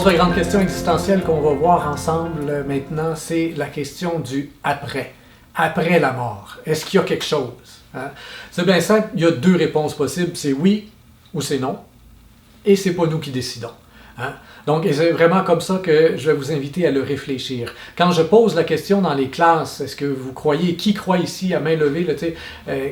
L'autre grande question existentielle qu'on va voir ensemble maintenant, c'est la question du après. Après la mort. Est-ce qu'il y a quelque chose? Hein? C'est bien simple, il y a deux réponses possibles, c'est oui ou c'est non. Et c'est pas nous qui décidons. Hein? Donc, c'est vraiment comme ça que je vais vous inviter à le réfléchir. Quand je pose la question dans les classes, est-ce que vous croyez, qui croit ici à main levée,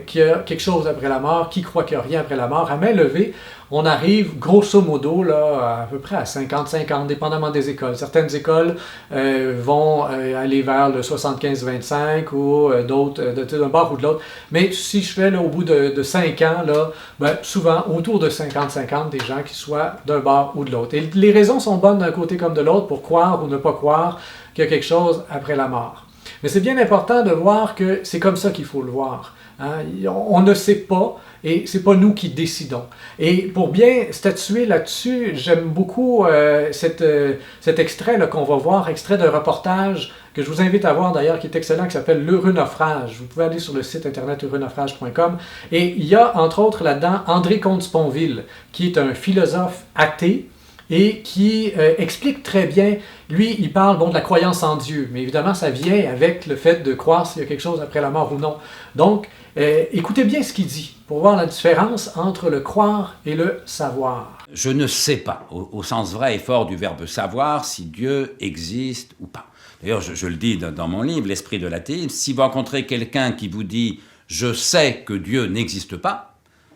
qu'il y a quelque chose après la mort, qui croit qu'il n'y a rien après la mort, à main levée, on arrive grosso modo là, à peu près à 50-50, dépendamment des écoles. Certaines écoles vont aller vers le 75-25 ou d'autres d'un bord ou de l'autre. Mais si je fais là, au bout de 5 ans, là, ben, souvent autour de 50-50 des gens qui soient d'un bord ou de l'autre. Et les raisons sont bonnes d'un côté comme de l'autre pour croire ou ne pas croire qu'il y a quelque chose après la mort. Mais c'est bien important de voir que c'est comme ça qu'il faut le voir. Hein? On ne sait pas et c'est pas nous qui décidons. Et pour bien statuer là-dessus, j'aime beaucoup cet extrait là, qu'on va voir, extrait d'un reportage que je vous invite à voir d'ailleurs, qui est excellent, qui s'appelle L'heureux naufrage. Vous pouvez aller sur le site internet heureuxnaufrage.com. Et il y a entre autres là-dedans André Comte-Sponville, qui est un philosophe athée, et qui explique très bien, lui, il parle de la croyance en Dieu, mais évidemment, ça vient avec le fait de croire s'il y a quelque chose après la mort ou non. Donc, écoutez bien ce qu'il dit, pour voir la différence entre le croire et le savoir. Je ne sais pas, au sens vrai et fort du verbe savoir, si Dieu existe ou pas. D'ailleurs, je le dis dans mon livre, L'esprit de l'athéisme, si vous rencontrez quelqu'un qui vous dit « je sais que Dieu n'existe pas »,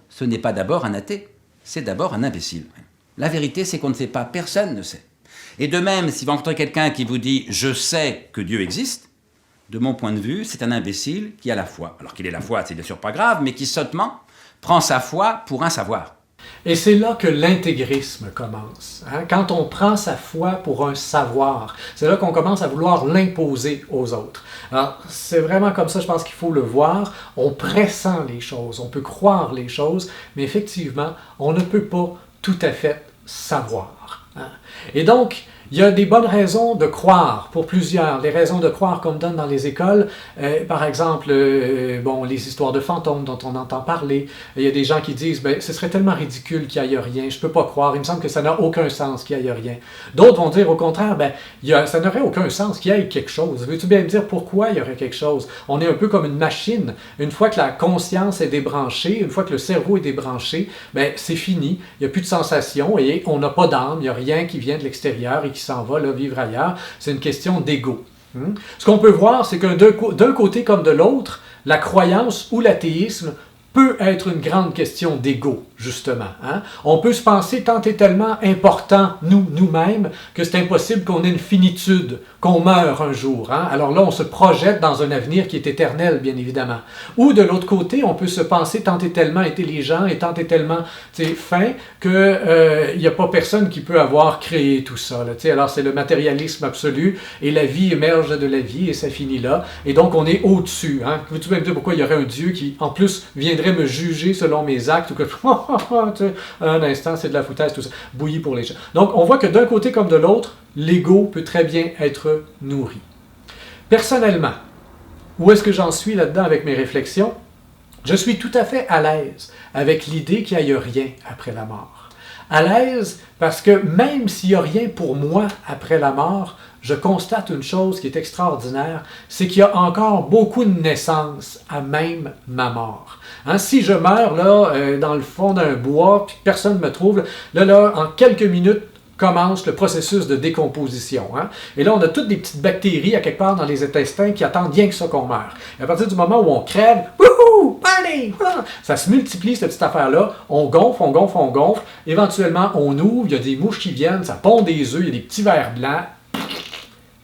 ce n'est pas d'abord un athée, c'est d'abord un imbécile. La vérité, c'est qu'on ne sait pas, personne ne sait. Et de même, si vous rencontrez quelqu'un qui vous dit « je sais que Dieu existe », de mon point de vue, c'est un imbécile qui a la foi. Alors qu'il ait la foi, c'est bien sûr pas grave, mais qui sottement prend sa foi pour un savoir. Et c'est là que l'intégrisme commence. Hein? Quand on prend sa foi pour un savoir, c'est là qu'on commence à vouloir l'imposer aux autres. Alors, c'est vraiment comme ça, je pense qu'il faut le voir. On pressent les choses, on peut croire les choses, mais effectivement, on ne peut pas tout à fait savoir. Hein? Et donc, il y a des bonnes raisons de croire, pour plusieurs. Les raisons de croire qu'on donne dans les écoles, par exemple, les histoires de fantômes dont on entend parler. Il y a des gens qui disent, ce serait tellement ridicule qu'il n'y ait rien, je ne peux pas croire, il me semble que ça n'a aucun sens qu'il n'y ait rien. D'autres vont dire au contraire, ça n'aurait aucun sens qu'il y ait quelque chose. Veux-tu bien me dire pourquoi il y aurait quelque chose? On est un peu comme une machine. Une fois que la conscience est débranchée, une fois que le cerveau est débranché, c'est fini, il n'y a plus de sensations et on n'a pas d'âme, il n'y a rien qui vient de l'extérieur et qui s'en va là, vivre ailleurs. C'est une question d'ego. Ce qu'on peut voir, c'est que d'un côté comme de l'autre, la croyance ou l'athéisme peut être une grande question d'ego, justement. Hein? On peut se penser tant et tellement important, nous-mêmes, que c'est impossible qu'on ait une finitude, qu'on meure un jour. Hein? Alors là, on se projette dans un avenir qui est éternel, bien évidemment. Ou de l'autre côté, on peut se penser tant et tellement intelligent et tant et tellement fin qu'il n'y a pas personne qui peut avoir créé tout ça. Là, alors c'est le matérialisme absolu et la vie émerge de la vie et ça finit là. Et donc on est au-dessus. Hein? Veux-tu même dire pourquoi il y aurait un Dieu qui, en plus, viendrait me juger selon mes actes ou que un instant, c'est de la foutaise, tout ça. Bouillie pour les gens. Donc on voit que d'un côté comme de l'autre, l'ego peut très bien être nourri. Personnellement, où est-ce que j'en suis là-dedans avec mes réflexions? Je suis tout à fait à l'aise avec l'idée qu'il n'y a rien après la mort. À l'aise parce que même s'il n'y a rien pour moi après la mort, je constate une chose qui est extraordinaire, c'est qu'il y a encore beaucoup de naissances à même ma mort. Hein, si je meurs là, dans le fond d'un bois, puis que personne ne me trouve, là, en quelques minutes, commence le processus de décomposition. Hein? Et là, on a toutes des petites bactéries à quelque part dans les intestins qui attendent rien que ça qu'on meurt. Et à partir du moment où on crève, wouhou, allez, ça se multiplie cette petite affaire-là, on gonfle, éventuellement on ouvre, il y a des mouches qui viennent, ça pond des œufs, il y a des petits vers blancs.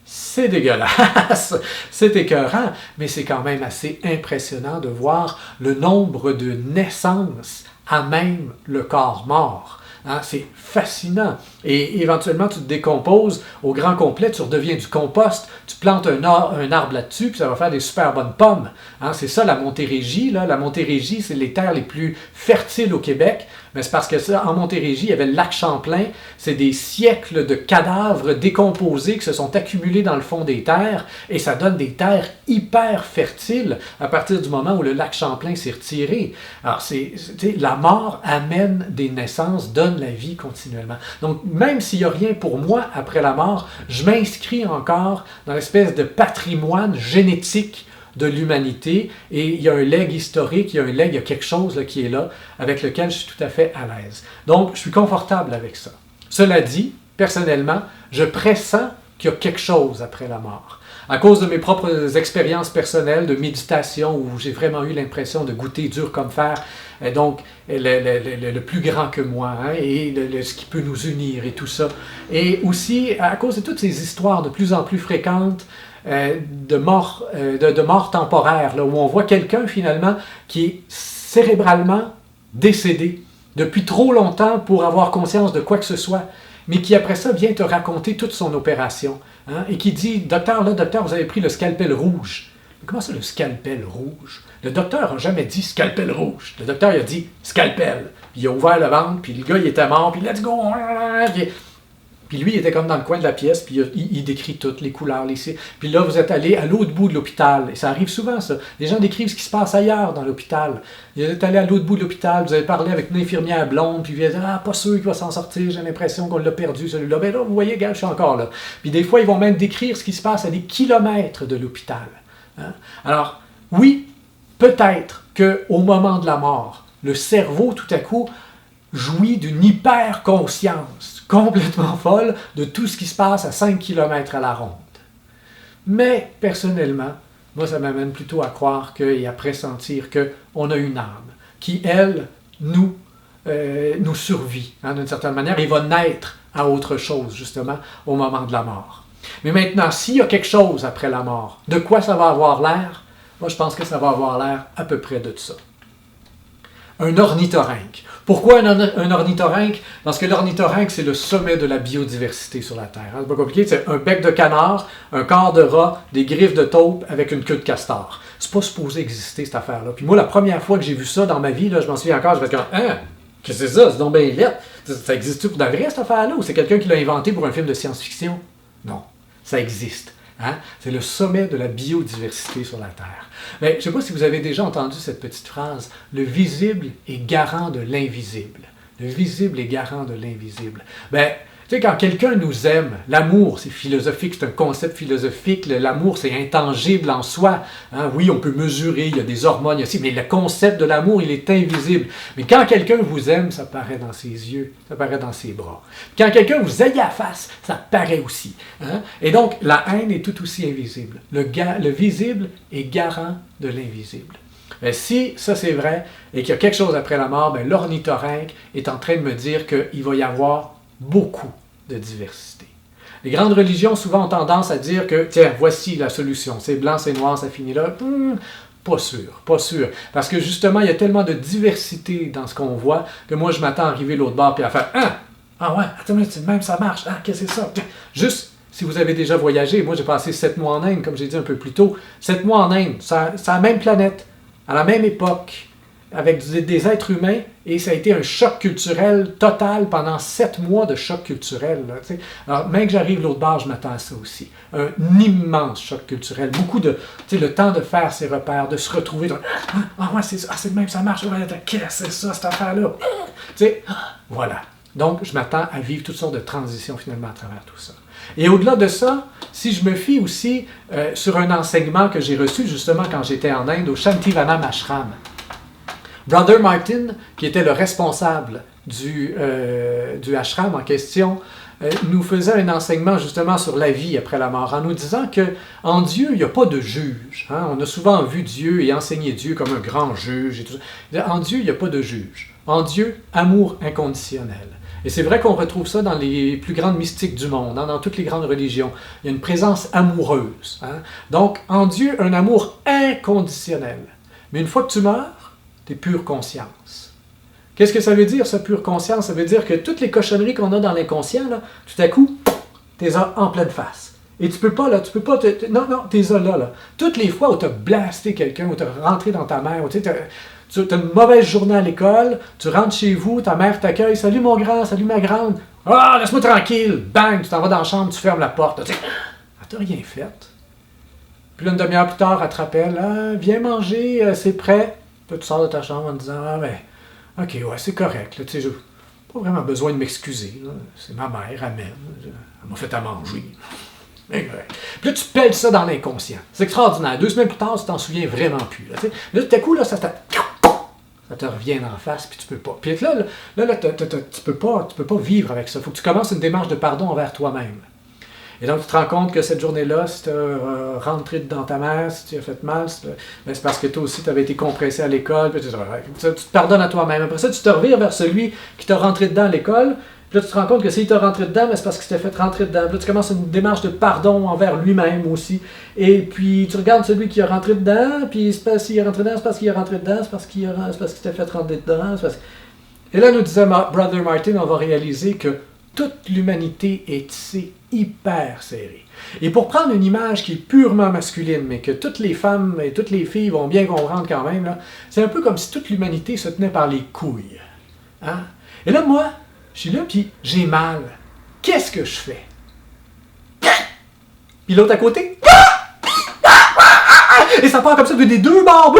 C'est dégueulasse, c'est écœurant, mais c'est quand même assez impressionnant de voir le nombre de naissances à même le corps mort. Hein, c'est fascinant. Et éventuellement, tu te décomposes au grand complet, tu redeviens du compost, tu plantes un arbre là-dessus, puis ça va faire des super bonnes pommes. Hein, c'est ça la Montérégie. Là. La Montérégie, c'est les terres les plus fertiles au Québec. Mais c'est parce que ça, en Montérégie, il y avait le lac Champlain. C'est des siècles de cadavres décomposés qui se sont accumulés dans le fond des terres et ça donne des terres hyper fertiles à partir du moment où le lac Champlain s'est retiré. Alors, la mort amène des naissances, donne donne la vie continuellement. Donc, même s'il n'y a rien pour moi après la mort, je m'inscris encore dans l'espèce de patrimoine génétique de l'humanité, et il y a un legs historique, il y a quelque chose là, qui est là, avec lequel je suis tout à fait à l'aise. Donc, je suis confortable avec ça. Cela dit, personnellement, je pressens qu'il y a quelque chose après la mort. À cause de mes propres expériences personnelles de méditation, où j'ai vraiment eu l'impression de goûter dur comme fer, donc le plus grand que moi, hein, et ce qui peut nous unir et tout ça. Et aussi, à cause de toutes ces histoires de plus en plus fréquentes, de mort temporaire, là, où on voit quelqu'un finalement qui est cérébralement décédé depuis trop longtemps pour avoir conscience de quoi que ce soit, mais qui après ça vient te raconter toute son opération, hein, et qui dit, docteur, vous avez pris le scalpel rouge. Mais comment ça, le scalpel rouge? Le docteur n'a jamais dit scalpel rouge. Le docteur il a dit scalpel. Puis il a ouvert le ventre, puis le gars il était mort, puis let's go. Puis lui, il était comme dans le coin de la pièce, puis il décrit toutes les couleurs, les cils. Puis là, vous êtes allé à l'autre bout de l'hôpital. Et ça arrive souvent, ça. Les gens décrivent ce qui se passe ailleurs dans l'hôpital. Vous êtes allé à l'autre bout de l'hôpital, vous avez parlé avec une infirmière blonde, puis vous avez dit, ah, pas sûr qu'il va s'en sortir, j'ai l'impression qu'on l'a perdu, celui-là. Ben là, vous voyez, gars, je suis encore là. Puis des fois, ils vont même décrire ce qui se passe à des kilomètres de l'hôpital. Hein? Alors, oui, peut-être qu'au moment de la mort, le cerveau, tout à coup, jouit d'une hyper-conscience complètement folle de tout ce qui se passe à 5 km à la ronde. Mais, personnellement, moi, ça m'amène plutôt à croire et à pressentir qu'on a une âme qui, elle, nous survit, hein, d'une certaine manière, et va naître à autre chose, justement, au moment de la mort. Mais maintenant, s'il y a quelque chose après la mort, de quoi ça va avoir l'air? Moi, je pense que ça va avoir l'air à peu près de ça. Un ornithorynque. Pourquoi un ornithorynque? Parce que l'ornithorynque, c'est le sommet de la biodiversité sur la Terre. Hein? C'est pas compliqué, c'est un bec de canard, un corps de rat, des griffes de taupe avec une queue de castor. C'est pas supposé exister, cette affaire-là. Puis moi, la première fois que j'ai vu ça dans ma vie, là, je m'en souviens encore, je me suis dit, hein? Qu'est-ce que c'est ça? C'est donc bien laid. Ça existe-tu pour de vrai, cette affaire-là? Ou c'est quelqu'un qui l'a inventé pour un film de science-fiction? Non, ça existe. Hein? C'est le sommet de la biodiversité sur la Terre. Mais je ne sais pas si vous avez déjà entendu cette petite phrase, « Le visible est garant de l'invisible ». Le visible est garant de l'invisible. Ben, tu sais, quand quelqu'un nous aime, l'amour, c'est philosophique, c'est un concept philosophique, l'amour, c'est intangible en soi. Hein? Oui, on peut mesurer, il y a des hormones, il y a aussi, mais le concept de l'amour, il est invisible. Mais quand quelqu'un vous aime, ça paraît dans ses yeux, ça paraît dans ses bras. Quand quelqu'un vous aille à la face, ça paraît aussi. Hein? Et donc, la haine est tout aussi invisible. Le visible est garant de l'invisible. Mais si ça c'est vrai et qu'il y a quelque chose après la mort, ben, l'ornithorynque est en train de me dire qu'il va y avoir beaucoup de diversité. Les grandes religions souvent ont tendance à dire que, tiens, voici la solution, c'est blanc, c'est noir, ça finit là. Pas sûr. Parce que justement, il y a tellement de diversité dans ce qu'on voit que moi, je m'attends à arriver l'autre bord et à faire « Ah ouais, attends, c'est même ça marche, ah, qu'est-ce que c'est ça? » Juste, si vous avez déjà voyagé, moi j'ai passé 7 mois en Inde, comme j'ai dit un peu plus tôt, 7 mois en Inde, c'est la même planète, à la même époque, avec des êtres humains, et ça a été un choc culturel total pendant 7 mois de choc culturel. Là, alors, même que j'arrive l'autre bord, je m'attends à ça aussi. Un immense choc culturel. Beaucoup de, le temps de faire ses repères, de se retrouver dans « Ah ouais, c'est ça, c'est de même, ça marche, qu'est-ce que c'est ça, cette affaire-là? » Voilà. Donc, je m'attends à vivre toutes sortes de transitions finalement à travers tout ça. Et au-delà de ça, si je me fie aussi sur un enseignement que j'ai reçu justement quand j'étais en Inde, au Shantivanam Ashram, Brother Martin, qui était le responsable du ashram en question, nous faisait un enseignement justement sur la vie après la mort, en nous disant qu'en Dieu, il n'y a pas de juge. Hein? On a souvent vu Dieu et enseigné Dieu comme un grand juge. Et tout ça. En Dieu, il n'y a pas de juge. En Dieu, amour inconditionnel. Et c'est vrai qu'on retrouve ça dans les plus grandes mystiques du monde, hein, dans toutes les grandes religions. Il y a une présence amoureuse. Hein? Donc, en Dieu, un amour inconditionnel. Mais une fois que tu meurs, tu es pure conscience. Qu'est-ce que ça veut dire, ça, pure conscience? Ça veut dire que toutes les cochonneries qu'on a dans l'inconscient, là, tout à coup, tu les as en pleine face. Et tu peux pas, là, non, tu les as là. Toutes les fois où tu as blasté quelqu'un, où tu as rentré dans ta mère, où tu as une mauvaise journée à l'école, tu rentres chez vous, ta mère t'accueille, « Salut mon grand, salut ma grande. Ah, laisse-moi tranquille. » Bang, tu t'en vas dans la chambre, tu fermes la porte. Elle t'a rien fait. Puis là, une demi-heure plus tard, elle te rappelle, « Ah, viens manger, c'est prêt. » Puis tu sors de ta chambre en te disant, « Ah, ben, ok, ouais, c'est correct. Là, pas vraiment besoin de m'excuser. Là. C'est ma mère, amen. Elle m'a fait à manger. Puis là, tu pèles ça dans l'inconscient. C'est extraordinaire. 2 semaines plus tard, tu t'en souviens vraiment plus. Là, là tout à coup, là, ça te revient en face, puis tu peux pas. Puis là, tu peux pas vivre avec ça. Il faut que tu commences une démarche de pardon envers toi-même. Et donc, tu te rends compte que cette journée-là, si tu as rentré dans ta mère, si tu as fait mal, c'est parce que toi aussi, tu avais été compressé à l'école. Puis tu te pardonnes à toi-même. Après ça, tu te revires vers celui qui t'a rentré dedans à l'école. Puis là, tu te rends compte que s'il t'a rentré dedans, c'est parce qu'il s'était fait rentrer dedans. Puis là, tu commences une démarche de pardon envers lui-même aussi. Et puis, tu regardes celui qui a rentré dedans, puis c'est parce qu'il est rentré dedans, c'est parce qu'il est rentré dedans, c'est parce qu'il s'était fait rentrer dedans. Et là, nous disait Brother Martin, on va réaliser que toute l'humanité est tissée hyper serrée. Et pour prendre une image qui est purement masculine, mais que toutes les femmes et toutes les filles vont bien comprendre quand même, là, c'est un peu comme si toute l'humanité se tenait par les couilles. Hein? Et là, moi, je suis là, puis j'ai mal. Qu'est-ce que je fais? Puis l'autre à côté? Et ça part comme ça des 2 bords.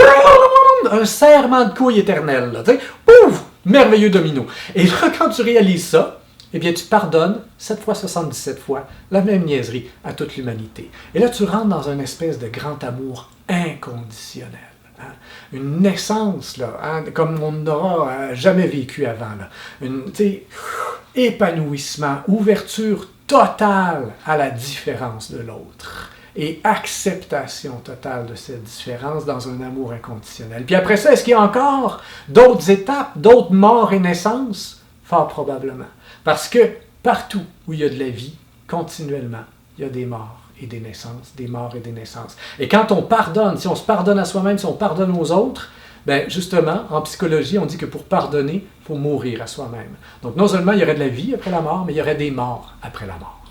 Un serrement de couilles éternel. Là, pouf! Merveilleux domino. Et là, quand tu réalises ça, eh bien, tu pardonnes 7 fois 77 fois la même niaiserie à toute l'humanité. Et là, tu rentres dans une espèce de grand amour inconditionnel. Hein? Une naissance, là, hein, comme on n'aura jamais vécu avant. Là. Épanouissement, ouverture totale à la différence de l'autre. Et acceptation totale de cette différence dans un amour inconditionnel. Puis après ça, est-ce qu'il y a encore d'autres étapes, d'autres morts et naissances? Fort probablement. Parce que partout où il y a de la vie, continuellement, il y a des morts et des naissances, des morts et des naissances. Et quand on pardonne, si on se pardonne à soi-même, si on pardonne aux autres, bien justement, en psychologie, on dit que pour pardonner, il faut mourir à soi-même. Donc non seulement il y aurait de la vie après la mort, mais il y aurait des morts après la mort.